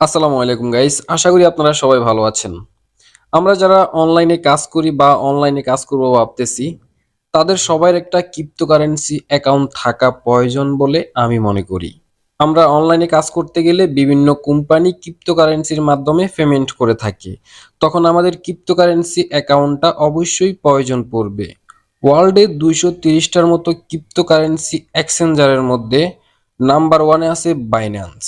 আসসালামু আলাইকুম গাইস, আশা করি আপনারা সবাই ভালো আছেন। আমরা যারা অনলাইনে কাজ করি বা অনলাইনে কাজ করব ভাবতেছি, তাদের সবার একটা ক্রিপ্টোকারেন্সি অ্যাকাউন্ট থাকা প্রয়োজন বলে আমি মনে করি। আমরা অনলাইনে কাজ করতে গেলে বিভিন্ন কোম্পানি ক্রিপ্টোকারেন্সির মাধ্যমে পেমেন্ট করে থাকে। তখন আমাদের ক্রিপ্টোকারেন্সি অ্যাকাউন্টটা অবশ্যই প্রয়োজন পড়বে। ওয়ার্ল্ডে 230টার মতো ক্রিপ্টোকারেন্সি এক্সচেঞ্জারের মধ্যে নাম্বার ওয়ানে আছে বাইন্যান্স।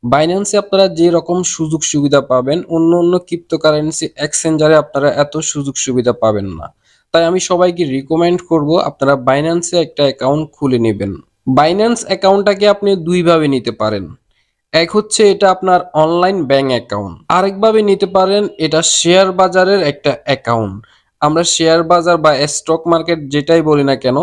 বাইন্যান্সে আপনারা যে রকম সুযোগ সুবিধা পাবেন অন্য ক্রিপ্টোকারেন্সি এক্সচেঞ্জারে আপনারা এত সুযোগ সুবিধা পাবেন না। তাই আমি সবাইকে রিকমেন্ড করব আপনারা বাইন্যান্সে একটা অ্যাকাউন্ট খুলে নেবেন। বাইন্যান্স অ্যাকাউন্টটাকে আপনি দুইভাবে নিতে পারেন। এক হচ্ছে এটা আপনার অনলাইন ব্যাংক অ্যাকাউন্ট, আরেকভাবে নিতে পারেন এটা শেয়ার বাজারের একটা অ্যাকাউন্ট। আমরা শেয়ার বাজার বা স্টক মার্কেট যেটাই বলি না কেন,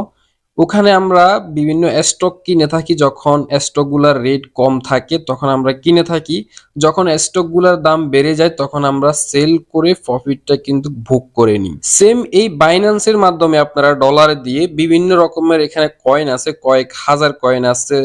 ওখানে আমরা বিভিন্ন স্টক কিনে থাকি। যখন স্টকগুলোর রেট কম থাকে তখন আমরা কিনে থাকি, যখন স্টকগুলোর দাম বেড়ে যায় তখন আমরা সেল করে প্রফিটটা কিন্তু ভোগ করে নিই। সেম এই বাইন্যান্সের মাধ্যমে আপনারা ডলার দিয়ে বিভিন্ন রকমের এখানে কয়েন আছে, কয়েক হাজার কয়েন আছে,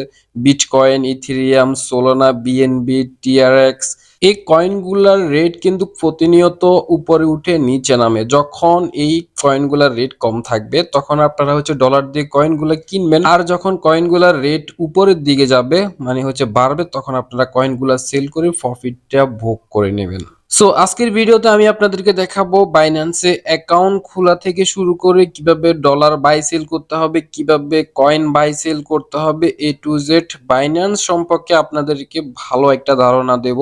bitcoin, Ethereum, Solana, BNB, TRX. এই কয়েনগুলার রেট কিন্তু প্রতিনিয়ত উপরে উঠে নিচে নামে। যখন এই কয়েনগুলার রেট কম থাকবে তখন আপনারা হচ্ছে ডলার দিয়ে কয়েনগুলা কিনবেন, আর যখন কয়েনগুলার রেট উপরের দিকে যাবে মানে হচ্ছে বাড়বে তখন আপনারা কয়েনগুলা সেল করে প্রফিটটা ভোগ করে নেবেন। সো আজকের ভিডিওতে আমি আপনাদেরকে দেখাবো বাইন্যান্সে অ্যাকাউন্ট খোলা থেকে শুরু করে কিভাবে ডলার বাই সেল করতে হবে, কিভাবে কয়েন বাই সেল করতে হবে, এ টু জেড বাইন্যান্স সম্পর্কে আপনাদেরকে ভালো একটা ধারণা দেব।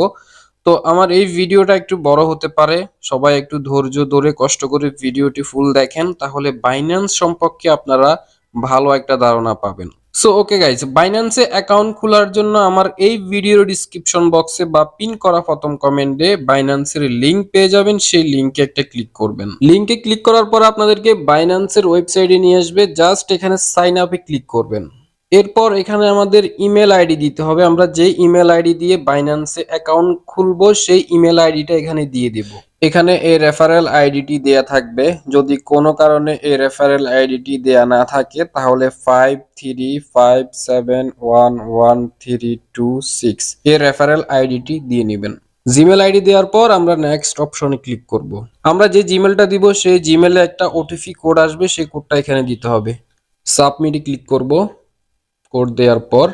তো আমার এই ভিডিওটা একটু বড় হতে পারে, সবাই একটু ধৈর্য ধরে কষ্ট করে ভিডিওটি ফুল দেখেন, তাহলে বাইন্যান্স সম্পর্কে আপনারা ভালো একটা ধারণা পাবেন। সো ওকে গাইস, বাইন্যান্সে অ্যাকাউন্ট খোলার জন্য আমার এই ভিডিওর ডিসক্রিপশন বক্সে বা পিন করা প্রথম কমেন্টে বাইন্যান্সের লিংক পেয়ে যাবেন। সেই লিংকে একটা ক্লিক করবেন। লিংকে ক্লিক করার পর আপনাদেরকে বাইন্যান্সের ওয়েবসাইটে নিয়ে আসবে। জাস্ট এখানে সাইন আপে ক্লিক করবেন। এরপর এখানে আমাদের ইমেল আইডি দিতে হবে। আমরা যে ইমেল আইডি দিয়ে বাইন্যান্সে অ্যাকাউন্ট খুলবো সেই ইমেল আইডিটা এখানে দিয়ে দেব। এখানে এই রেফারেল আইডিটি দেয়া থাকবে। যদি কোনো কারণে এই রেফারেল আইডিটি দেয়া না থাকে তাহলে 53571132 এই রেফারেল আইডিটি দিয়ে নেবেন। জিমেল আইডি দেওয়ার পর আমরা নেক্সট অপশনে ক্লিক করব। আমরা যে জিমেলটা দিব সেই জিমেলে একটা ওটিপি কোড আসবে, সেই কোডটা এখানে দিতে হবে। সাবমিটে ক্লিক করব। কোড দেওয়ার পর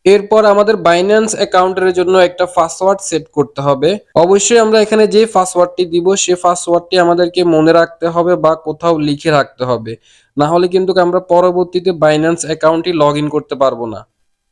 এরপর আমাদের বাইন্যান্স অ্যাকাউন্টের জন্য একটা পাসওয়ার্ড সেট করতে হবে। অবশ্যই আমরা এখানে যে পাসওয়ার্ডটি দিব সেই পাসওয়ার্ডটি আমাদেরকে মনে রাখতে হবে বা কোথাও লিখে রাখতে হবে, না হলে কিন্তু আমরা পরবর্তীতে বাইন্যান্স অ্যাকাউন্টটি লগ ইন করতে পারবো না।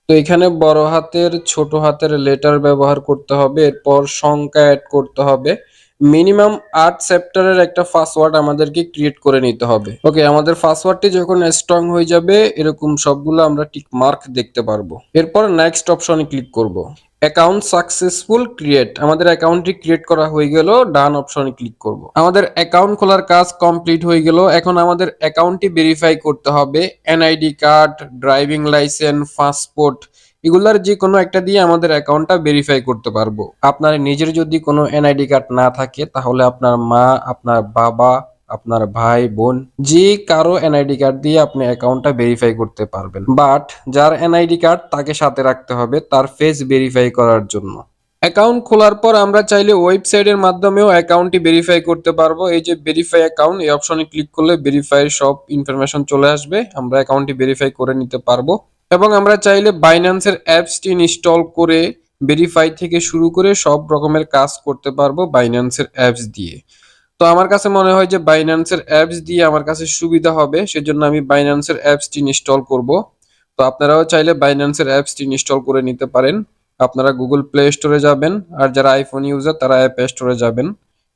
তো এখানে বড় হাতের ছোট হাতের লেটার ব্যবহার করতে হবে, এরপর সংখ্যা অ্যাড করতে হবে। মিনিমাম 8 চ্যাপ্টারের একটা পাসওয়ার্ড আমাদেরকে ক্রিয়েট করে নিতে হবে। ওকে, আমাদের পাসওয়ার্ডটি যখন স্ট্রং হয়ে যাবে এরকম সবগুলো আমরা টিক মার্ক দেখতে পারবো। এরপর নেক্সট অপশনে ক্লিক করব। অ্যাকাউন্ট সাকসেসফুল ক্রিয়েট, আমাদের অ্যাকাউন্টটি ক্রিয়েট করা হয়ে গেল। ডান অপশনে ক্লিক করব। আমাদের অ্যাকাউন্ট খোলার কাজ কমপ্লিট হয়ে গেল। এখন আমাদের অ্যাকাউন্টটি ভেরিফাই করতে হবে। NID card, driving licence, passport এগুলার যে কোনো একটা দিয়ে আমাদের অ্যাকাউন্টটা ভেরিফাই করতে পারবো। আপনার নিজের যদি কোনো এনআইডি কার্ড না থাকে তাহলে আপনার মা, আপনার বাবা, আপনার ভাই বোন যে কারো এনআইডি কার্ড দিয়ে আপনি অ্যাকাউন্টটা ভেরিফাই করতে পারবেন। বাট যার এনআইডি কার্ড তাকে সাথে রাখতে হবে তার ফেস ভেরিফাই করার জন্য। অ্যাকাউন্ট খোলার পর আমরা চাইলে ওয়েবসাইটের মাধ্যমেও অ্যাকাউন্টটি ভেরিফাই করতে পারবো। এই যে ভেরিফাই অ্যাকাউন্ট এই অপশনে ক্লিক করলে ভেরিফাইয়ের সব ইনফরমেশন চলে আসবে, আমরা অ্যাকাউন্টটি ভেরিফাই করে নিতে পারবো। এবং আমরা চাইলে বাইন্যান্সের অ্যাপসটি ইনস্টল করে ভেরিফাই থেকে শুরু করে সব রকমের কাজ করতে পারবো বাইন্যান্সের অ্যাপস দিয়ে। তো আমার কাছে মনে হয় যে বাইন্যান্সের অ্যাপস দিয়ে আমার কাছে সুবিধা হবে, সেজন্য আমি বাইন্যান্সের অ্যাপসটি ইনস্টল করব। তো আপনারাও চাইলে বাইন্যান্সের অ্যাপসটি ইনস্টল করে নিতে পারেন। আপনারা গুগল প্লে স্টোরে যাবেন, আর যারা আইফোন ইউজার তারা অ্যাপ স্টোরে যাবেন,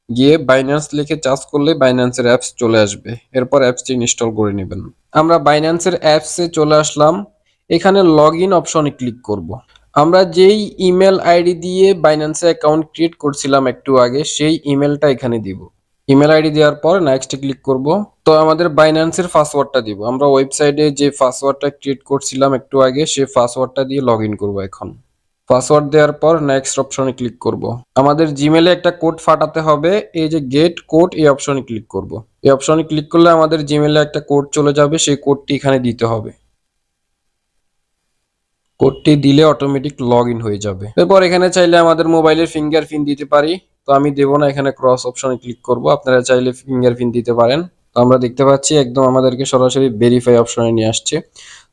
গিয়ে বাইন্যান্স লিখে চার্জ করলে বাইন্যান্সের অ্যাপস চলে আসবে। এরপর অ্যাপসটি ইনস্টল করে নেবেন। আমরা বাইন্যান্সের অ্যাপসে চলে আসলাম। এখানে লগ ইন অপশনে ক্লিক করব। আমরা যেই ইমেল আইডি দিয়ে বাইন্যান্সে অ্যাকাউন্ট ক্রিয়েট করছিলাম একটু আগে সেই ইমেলটা এখানে দিব। ইমেল আইডি দেওয়ার পর নেক্সট ক্লিক করব। তো আমাদের বাইন্যান্সের পাসওয়ার্ডটা দিব। আমরা ওয়েবসাইটে যে পাসওয়ার্ডটা ক্রিয়েট করছিলাম একটু আগে সেই পাসওয়ার্ডটা দিয়ে লগ ইন করবো এখন। পাসওয়ার্ড দেওয়ার পর নেক্সট অপশনে ক্লিক করব। আমাদের জিমেলে একটা কোড পাঠাতে হবে, এই যে গেট কোড এই অপশনে ক্লিক করব। এই অপশনে ক্লিক করলে আমাদের জিমেলে একটা কোড চলে যাবে, সেই কোডটি এখানে দিতে হবে। কোডটি দিলে অটোমেটিক লগ ইন হয়ে যাবে। এরপর এখানে চাইলে আমাদের মোবাইলের ফিঙ্গারপ্রিন্ট দিতে পারি, তো আমি দেবো না, এখানে ক্রস অপশনে ক্লিক করব। আপনারা চাইলে ফিঙ্গারপ্রিন্ট দিতে পারেন। তো আমরা দেখতে পাচ্ছি একদম আমাদেরকে সরাসরি ভেরিফাই অপশনে নিয়ে আসছে।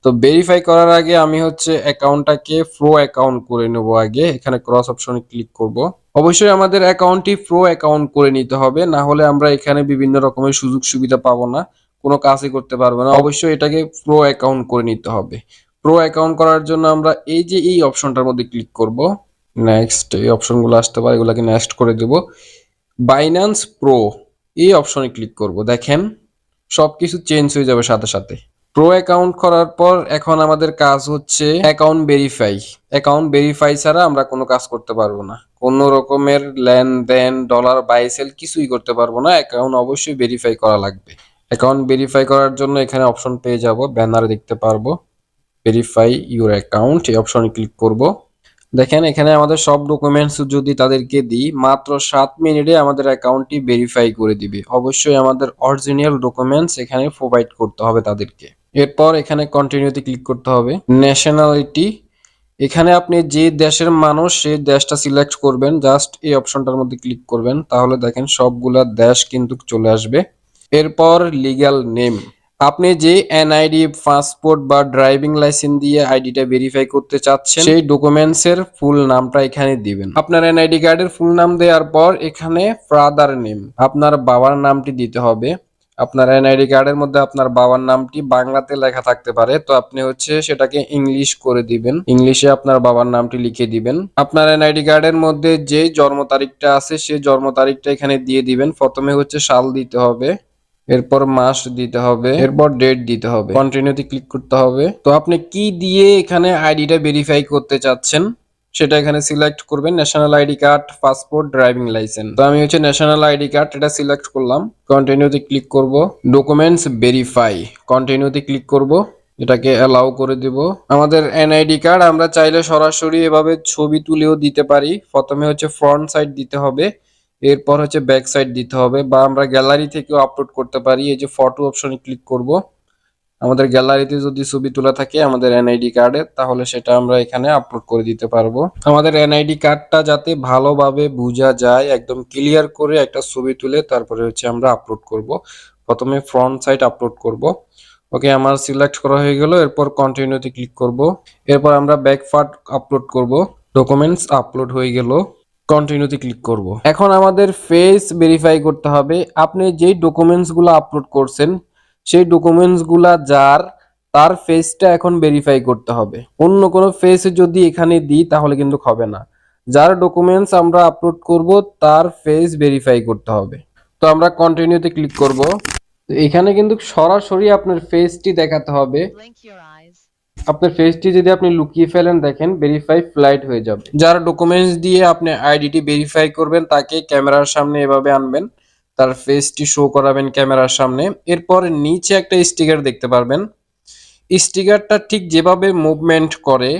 তো ভেরিফাই করার আগে আমি হচ্ছে অ্যাকাউন্টটাকে প্রো অ্যাকাউন্ট করে নেব আগে, এখানে ক্রস অপশনে ক্লিক করব। অবশ্যই আমাদের অ্যাকাউন্টটি প্রো অ্যাকাউন্ট করে নিতে হবে, না হলে আমরা এখানে বিভিন্ন রকমের সুযোগ সুবিধা পাবো না, কোনো কাজই করতে পারবো না। অবশ্যই এটাকে প্রো অ্যাকাউন্ট করে নিতে হবে। প্রো অ্যাকাউন্ট করার জন্য আমরা এই যে এই অপশনটার মধ্যে ক্লিক করব। নেক্সট এই অপশনগুলো আসতে পারে, এগুলোকে নেক্সট করে দেব। বাইন্যান্স প্রো এই অপশনে ক্লিক করব। দেখেন সবকিছু চেঞ্জ হয়ে যাবে সাথে সাথে। প্রো অ্যাকাউন্ট করার পর এখন আমাদের কাজ হচ্ছে অ্যাকাউন্ট ভেরিফাই। অ্যাকাউন্ট ভেরিফাই ছাড়া আমরা কোনো কাজ করতে পারবো না, কোনো রকমের লেনদেন, ডলার বাই সেল কিছুই করতে পারবো না। অ্যাকাউন্ট অবশ্যই ভেরিফাই করা লাগবে। অ্যাকাউন্ট ভেরিফাই করার জন্য এখানে অপশন পেয়ে যাব, ব্যানারে দেখতে পারবো ভেরিফাই ইউর অ্যাকাউন্ট, এই অপশনে ক্লিক করব। দেখেন এখানে আমাদের সব ডকুমেন্টস যদি তাদেরকে দিই, মাত্র 7 মিনিটে আমাদের অ্যাকাউন্টটি ভেরিফাই করে দিবে। অবশ্যই আমাদের অরিজিনাল ডকুমেন্টস এখানে প্রোভাইড করতে হবে তাদেরকে। এরপর এখানে কন্টিনিউতে ক্লিক করতে হবে। ন্যাশনালিটি, এখানে আপনি যে দেশের মানুষ সেই দেশটা সিলেক্ট করবেন, জাস্ট এই অপশনটার মধ্যে ক্লিক করবেন, তাহলে দেখেন সবগুলা দেশ কিন্তু চলে আসবে। এরপর লিগ্যাল নেম, আপনি যে এনআইডি, পাসপোর্ট বা ড্রাইভিং লাইসেন্স দিয়ে আইডিটা ভেরিফাই করতে চাচ্ছেন সেই ডকুমেন্টস এর ফুল নামটা এখানে দিবেন। আপনার এনআইডি কার্ডের ফুল নাম দেওয়ার পর এখানে ফাদার নেম, আপনার বাবার নামটি দিতে হবে। আপনার এনআইডি কার্ডের মধ্যে আপনার বাবার নামটি বাংলাতে লেখা থাকতে পারে, তো আপনি হচ্ছে সেটাকে ইংলিশ করে দিবেন, ইংলিশে আপনার বাবার নামটি লিখে দিবেন। আপনার এনআইডি কার্ডের মধ্যে যে জন্ম তারিখটা আছে সেই জন্ম তারিখটা এখানে দিয়ে দিবেন। প্রথমে হচ্ছে সাল দিতে হবে, এরপর মাস দিতে হবে, এরপর ডেট দিতে হবে, কন্টিনিউতে ক্লিক করতে হবে। তো আপনি কি দিয়ে এখানে আইডিটা ভেরিফাই করতে চাচ্ছেন সেটা এখানে সিলেক্ট করবেন, national ID card, passport, driving licence. তো আমি হচ্ছে ন্যাশনাল আইডি কার্ড এটা সিলেক্ট করলাম, কন্টিনিউতে ক্লিক করব। ডকুমেন্টস ভেরিফাই, কন্টিনিউতে ক্লিক করব, এটাকে অ্যালাউ করে দেব। আমাদের এনআইডি কার্ড আমরা চাইলে সরাসরি এভাবে ছবি তুলেও দিতে পারি। প্রথমে হচ্ছে ফ্রন্ট সাইড দিতে হবে, এরপর হচ্ছে ব্যাক সাইড দিতে হবে, বা আমরা গ্যালারি থেকেও আপলোড করতে পারি। এই যে ফটো অপশনে ক্লিক করব, আমাদের গ্যালারিতে যদি ছবি তোলা থাকে আমাদের এনআইডি কার্ডে, তাহলে সেটা আমরা এখানে আপলোড করে দিতে পারবো। আমাদের এনআইডি কার্ডটা যাতে ভালোভাবে বোঝা যায়, একদম ক্লিয়ার করে একটা ছবি তুলে তারপরে হচ্ছে আমরা আপলোড করব। প্রথমে ফ্রন্ট সাইড আপলোড করব। ওকে, আমার সিলেক্ট করা হয়ে গেল। এরপর কন্টিনিউতে ক্লিক করব। এরপর আমরা ব্যাক পার্ট আপলোড করব। ডকুমেন্টস আপলোড হয়ে গেল, কন্টিনিউতে ক্লিক করব। এখন আমাদের ফেস ভেরিফাই করতে হবে। আপনি যেই ডকুমেন্টস গুলো আপলোড করছেন সেই ডকুমেন্টস গুলা যার, তার ফেসটা এখন ভেরিফাই করতে হবে। অন্য কোনো ফেস যদি এখানে দিই তাহলে কিন্তু হবে না। যার ডকুমেন্টস আমরা আপলোড করব তার ফেস ভেরিফাই করতে হবে। তো আমরা কন্টিনিউতে ক্লিক করব। তো এখানে কিন্তু সরাসরি আপনার ফেসটি দেখাতে হবে। আপনার ফেসটি যদি আপনি লুকিয়ে ফেলেন, দেখেন ভেরিফাই ফ্লাইট হয়ে যাবে। যার ডকুমেন্টস দিয়ে আপনি আইডিটি ভেরিফাই করবেন তাকে ক্যামেরার সামনে এভাবে আনবেন, তার ফেসটি শো করাবেন ক্যামেরার সামনে। এরপর নিচে একটা স্টিকার দেখতে পারবেন, স্টিকারটা ঠিক যেভাবে মুভমেন্ট করে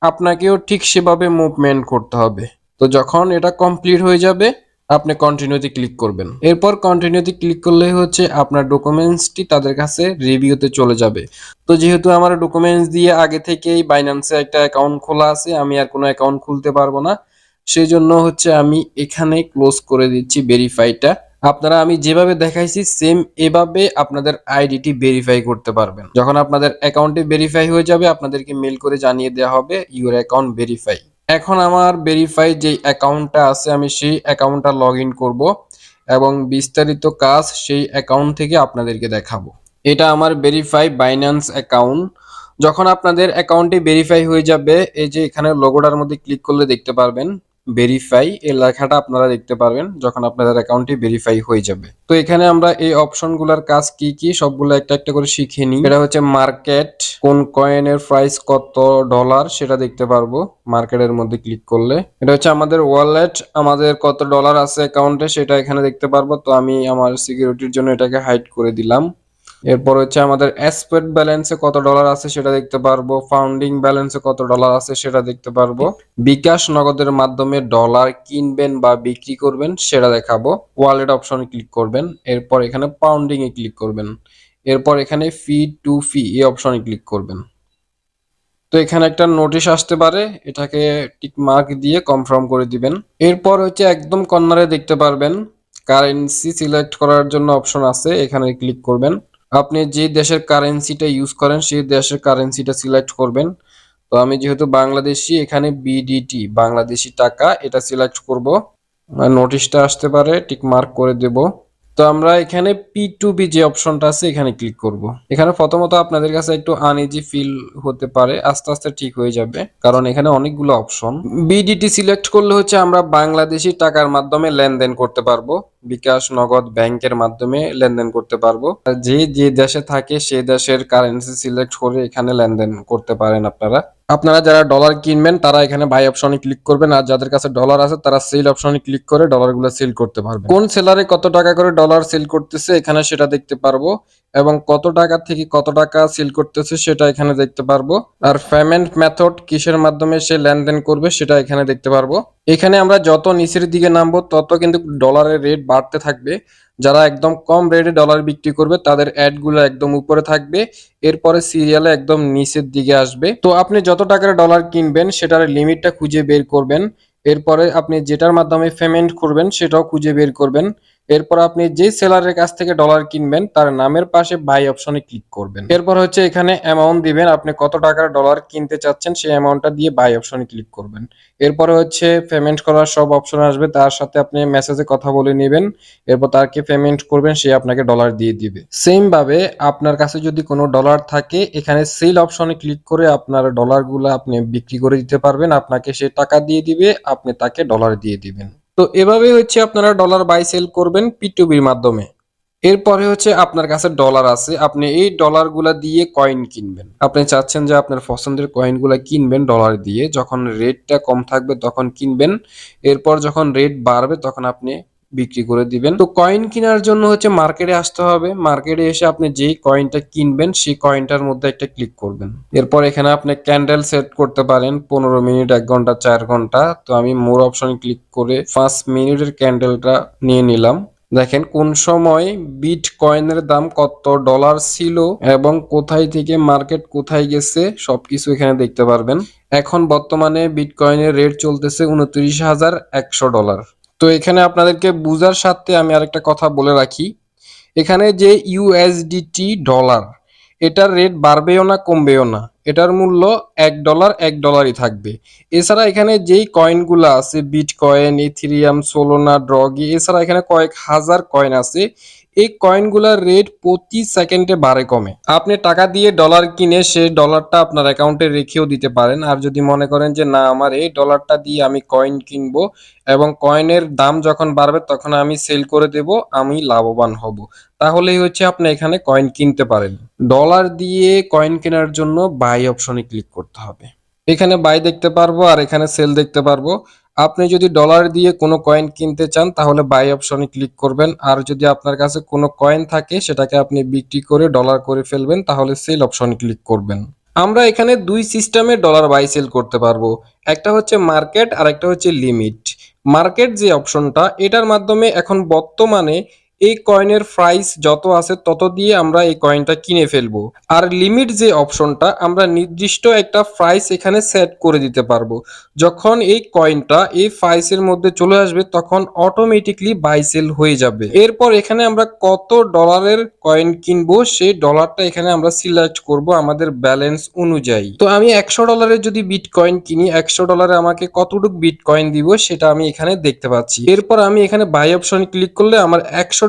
আপনাকেও ঠিক সেভাবে মুভমেন্ট করতে হবে। তো যখন এটা কমপ্লিট হয়ে যাবে আপনি কন্টিনিউতে ক্লিক করবেন। এরপর কন্টিনিউতে ক্লিক করলেই হচ্ছে আপনার ডকুমেন্টসটি তাদের কাছে রিভিউতে চলে যাবে। তো যেহেতু আমার ডকুমেন্টস দিয়ে আগে থেকেই বাইন্যান্সে একটা অ্যাকাউন্ট খোলা আছে, আমি আর কোনো অ্যাকাউন্ট খুলতে পারবো না, সেই জন্য হচ্ছে আমি এখানে ক্লোজ করে দিচ্ছি ভেরিফাইটা। আপনারা আমি যেভাবে দেখাইছি সেম এভাবে আপনাদের আইডিটি ভেরিফাই করতে পারবেন। যখন আপনাদের অ্যাকাউন্টটি ভেরিফাই হয়ে যাবে আপনাদেরকে মেল করে জানিয়ে দেওয়া হবে ইউর অ্যাকাউন্ট ভেরিফাই। এখন আমার ভেরিফাই যে অ্যাকাউন্টটা আছে আমি সেই অ্যাকাউন্টটা লগ ইন করবো এবং বিস্তারিত কাজ সেই অ্যাকাউন্ট থেকে আপনাদেরকে দেখাবো। এটা আমার ভেরিফাই বাইন্যান্স অ্যাকাউন্ট। যখন আপনাদের অ্যাকাউন্টটি ভেরিফাই হয়ে যাবে, এই যে এখানে লোগোটার মধ্যে ক্লিক করলে দেখতে পারবেন ভেরিফাই এই লেখাটা আপনারা দেখতে পারবেন যখন আপনাদের অ্যাকাউন্টটি ভেরিফাই হয়ে যাবে। তো এখানে আমরা এই অপশনগুলোর কাজ কি কি সবগুলো একটা একটা করে শিখে নিই। এটা হচ্ছে মার্কেট, কোন কয়েনের প্রাইস কত ডলার সেটা দেখতে পারবো মার্কেটের মধ্যে ক্লিক করলে। এটা হচ্ছে আমাদের ওয়ালেট, আমাদের কত ডলার আছে অ্যাকাউন্টে সেটা এখানে দেখতে পারবো। তো আমি আমার সিকিউরিটির জন্য এটাকে হাইড করে দিলাম। এরপর হচ্ছে আমাদের অ্যাসপেট ব্যালেন্সে কত ডলার আছে সেটা দেখতে পারবো, ফাউন্ডিং ব্যালেন্সে কত ডলার আছে সেটা দেখতে পারবো, বিকাশ নগদের মাধ্যমে ডলার কিনবেন বা বিক্রি করবেন সেটা দেখাবো। ওয়ালেট অপশনে ক্লিক করবেন, এরপর এখানে পাউন্ডিং এ ক্লিক করবেন, এরপর এখানে ফি টু ফি এই অপশনে ক্লিক করবেন। তো এখানে একটা নোটিশ আসতে পারে, এটাকে টিক মার্ক দিয়ে কনফার্ম করে দিবেন। এরপর হচ্ছে একদম কর্নারে দেখতে পারবেন কারেন্সি সিলেক্ট করার জন্য অপশন আছে, এখানে ক্লিক করবেন। আপনি যে দেশের কারেন্সিটা ইউজ করেন সেই দেশের কারেন্সিটা সিলেক্ট করবেন। তো আমি যেহেতু বাংলাদেশি, এখানে বিডিটি বাংলাদেশি টাকা এটা সিলেক্ট করব। নোটিশটা আসতে পারে, টিক মার্ক করে দেব। তো আমরা এখানে P2B যে অপশনটা আছে এখানে ক্লিক করব। এখানে প্রথমত আপনাদের কাছে একটু আনইজি ফিল হতে পারে, আস্তে আস্তে ঠিক হয়ে যাবে, কারণ এখানে অনেকগুলো অপশন। বিডিটি সিলেক্ট করলে হচ্ছে আমরা বাংলাদেশি টাকার মাধ্যমে লেনদেন করতে পারবো, বিকাশ, নগদ, ব্যাংকের মাধ্যমে লেনদেন করতে পারবো। আর যে যে দেশে থাকে সেই দেশের কারেন্সি সিলেক্ট করে এখানে লেনদেন করতে পারেন আপনারা। আপনারা যারা ডলার কিনবেন তারা এখানে বাই অপশনে ক্লিক করবেন, আর যাদের কাছে ডলার আছে তারা সেল অপশনে ক্লিক করে ডলারগুলো সেল করতে পারবেন। কোন সেলারে কত টাকা করে ডলার সেল করতেছে এখানে সেটা দেখতে পারবো, এবং কত টাকা থেকে কত টাকা সেল করতেছে সেটা এখানে দেখতে পারবো। আর পেমেন্ট মেথড কিসের মাধ্যমে সে লেনদেন করবে সেটা এখানে দেখতে পারবো। এখানে আমরা যত নিচের দিকে নামবো তত কিন্তু ডলারের রেট বাড়তে থাকবে। যারা একদম কম রেটে ডলার বিক্রি করবে তাদের অ্যাড গুলো একদম উপরে থাকবে, এরপরে সিরিয়ালে একদম নিচের দিকে আসবে। তো আপনি যত টাকার ডলার কিনবেন সেটার লিমিটটা খুঁজে বের করবেন। এরপরে আপনি যেটার মাধ্যমে পেমেন্ট করবেন সেটাও খুঁজে বের করবেন। এরপর আপনি যে সেলারের কাছ থেকে ডলার কিনবেন তার নামের পাশে বাই অপশনে ক্লিক করবেন। এরপর হচ্ছে এখানে অ্যামাউন্ট দিবেন, আপনি কত টাকার ডলার কিনতে চাচ্ছেন সেই অ্যামাউন্টটা দিয়ে বাই অপশনে ক্লিক করবেন। এরপরে হচ্ছে পেমেন্ট করার সব অপশন আসবে, তার সাথে আপনি মেসেজে কথা বলে নেবেন। এরপর তাকে পেমেন্ট করবেন, সে আপনাকে ডলার দিয়ে দিবে। সেম ভাবে আপনার কাছে যদি কোনো ডলার থাকে এখানে সেল অপশনে ক্লিক করে আপনার ডলারগুলো আপনি বিক্রি করে দিতে পারবেন, আপনাকে সে টাকা দিয়ে দিবে, আপনি তাকে ডলার দিয়ে দিবেন। তো এভাবে হচ্ছে আপনারা ডলার বাই সেল করবেন P2Bর মাধ্যমে। এরপরে হচ্ছে আপনার কাছে ডলার আছে, আপনি এই ডলারগুলা দিয়ে কয়েন কিনবেন। আপনি চাচ্ছেন যে আপনার পছন্দের কয়েনগুলা কিনবেন ডলার দিয়ে, যখন রেটটা কম থাকবে তখন কিনবেন, এরপর যখন রেট বাড়বে তখন আপনি বিক্রি করে দিবেন। তো কয়েন কেনার জন্য হচ্ছে মার্কেটে আসতে হবে, মার্কেটে এসে আপনি যেই কয়েনটা কিনবেন সেই কয়েনটার মধ্যে একটা ক্লিক করবেন। এরপর এখানে আপনি ক্যান্ডেল সেট করতে পারেন 15 মিনিট, 1 ঘন্টা, 4 ঘন্টা। তো আমি মোর অপশনে ক্লিক করে 5 মিনিটের ক্যান্ডেলটা নিয়ে নিলাম। দেখেন কোন সময় বিটকয়েনের দাম কত ডলার ছিল এবং কোথায় থেকে মার্কেট কোথায় গেছে সবকিছু এখানে দেখতে পারবেন। এখন বর্তমানে বিটকয়েনের রেট চলতেছে $29,100। তো এখানে আপনাদেরকে বুঝার সাথে আমি আরেকটা কথা বলে রাখি, এখানে যে ইউএসডিটি ডলার, এটার রেট বাড়বেও না কমবেও না, এটার মূল্য $1 $1ই থাকবে। এছাড়া এখানে যেই কয়েনগুলো আছে বিটকয়েন, ইথেরিয়াম, সোলোনা, ড্রগি, এছাড়া এখানে কয়েক হাজার কয়েন আছে, এই কয়েনগুলোর রেট প্রতি সেকেন্ডে বাড়ে কমে। আপনি টাকা দিয়ে ডলার কিনে সেই ডলারটা আপনার অ্যাকাউন্টে রেখেও দিতে পারেন, আর যদি মনে করেন যে না আমার এই ডলারটা দিয়ে আমি কয়েন কিনবো এবং কয়েনের দাম যখন বাড়বে তখন আমি সেল করে দেব, আমি লাভবান হব, তাহলেই হচ্ছে আপনি এখানে কয়েন কিনতে পারেন। ডলার দিয়ে কয়েন কেনার জন্য বাই অপশনে ক্লিক করতে হবে। এখানে বাই দেখতে পারবো আর এখানে সেল দেখতে পারবো। আপনি যদি ডলার দিয়ে কোনো কয়েন কিনতে চান তাহলে বাই অপশনে ক্লিক করবেন, আর যদি আপনার কাছে কোনো কয়েন থাকে সেটাকে আপনি বিক্রি করে ডলার করে ফেলবেন তাহলে সেল অপশনে ক্লিক করবেন। আমরা এখানে দুই সিস্টেমে ডলার বাই সেল করতে পারবো, একটা হচ্ছে মার্কেট আর একটা হচ্ছে লিমিট। মার্কেট যে অপশনটা, এটার মাধ্যমে এখন বর্তমানে এই কয়েনের প্রাইস যত আছে তত দিয়ে আমরা এই কয়েনটা কিনে ফেলবো। আর লিমিট যে অপশনটা, আমরা নির্দিষ্ট একটা প্রাইস এখানে সেট করে দিতে পারবো, যখন এই কয়েনটা এই প্রাইসের মধ্যে চলে আসবে তখন অটোমেটিকলি বাই সেল হয়ে যাবে। এরপর এখানে আমরা কত ডলারের কয়েন কিনবো সেই ডলারটা এখানে আমরা সিলেক্ট করব আমাদের ব্যালেন্স অনুযায়ী। তো আমি $100 যদি বিটকয়েন কিনি, $100 আমাকে কতটুকু বিটকয়েন দিব সেটা আমি এখানে দেখতে পাচ্ছি। এরপর আমি এখানে বাই অপশন ক্লিক করলে আমার $100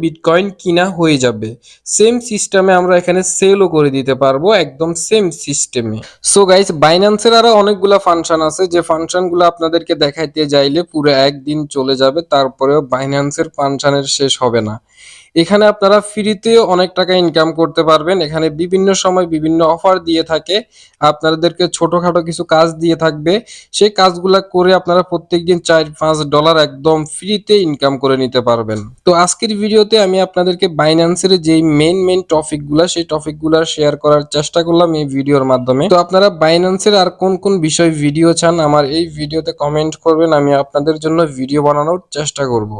বিটকয়েন কিনা হয়ে যাবে। সেম সিস্টেমে আমরা এখানে সেলও করে দিতে পারবো, একদম সেম সিস্টেমে। সো গাইস, বাইন্যান্সের আরো অনেকগুলা ফাংশন আছে, যে ফাংশনগুলো আপনাদেরকে দেখাইতে যাইলে পুরো একদিন চলে যাবে, তারপরেও বাইন্যান্সের ফাংশনের শেষ হবে না। এখানে আপনারা ফ্রিতেও অনেক টাকা ইনকাম করতে পারবেন, এখানে বিভিন্ন সময় বিভিন্ন অফার দিয়ে থাকে, আপনাদেরকে ছোটখাটো কিছু কাজ দিয়ে থাকবে, সেই কাজগুলা করে আপনারা প্রত্যেকদিন $4-5 একদম ফ্রিতে ইনকাম করে নিতে পারবেন। তো আজকের ভিডিওতে আমি আপনাদেরকে বাইন্যান্সের যেই মেইন টপিকগুলা সেই টপিকগুলা শেয়ার করার চেষ্টা করলাম এই ভিডিওর মাধ্যমে। তো আপনারা বাইন্যান্সের আর কোন কোন বিষয় ভিডিও চান আমার এই ভিডিওতে কমেন্ট করবেন, আমি আপনাদের জন্য ভিডিও বানানোর চেষ্টা করব।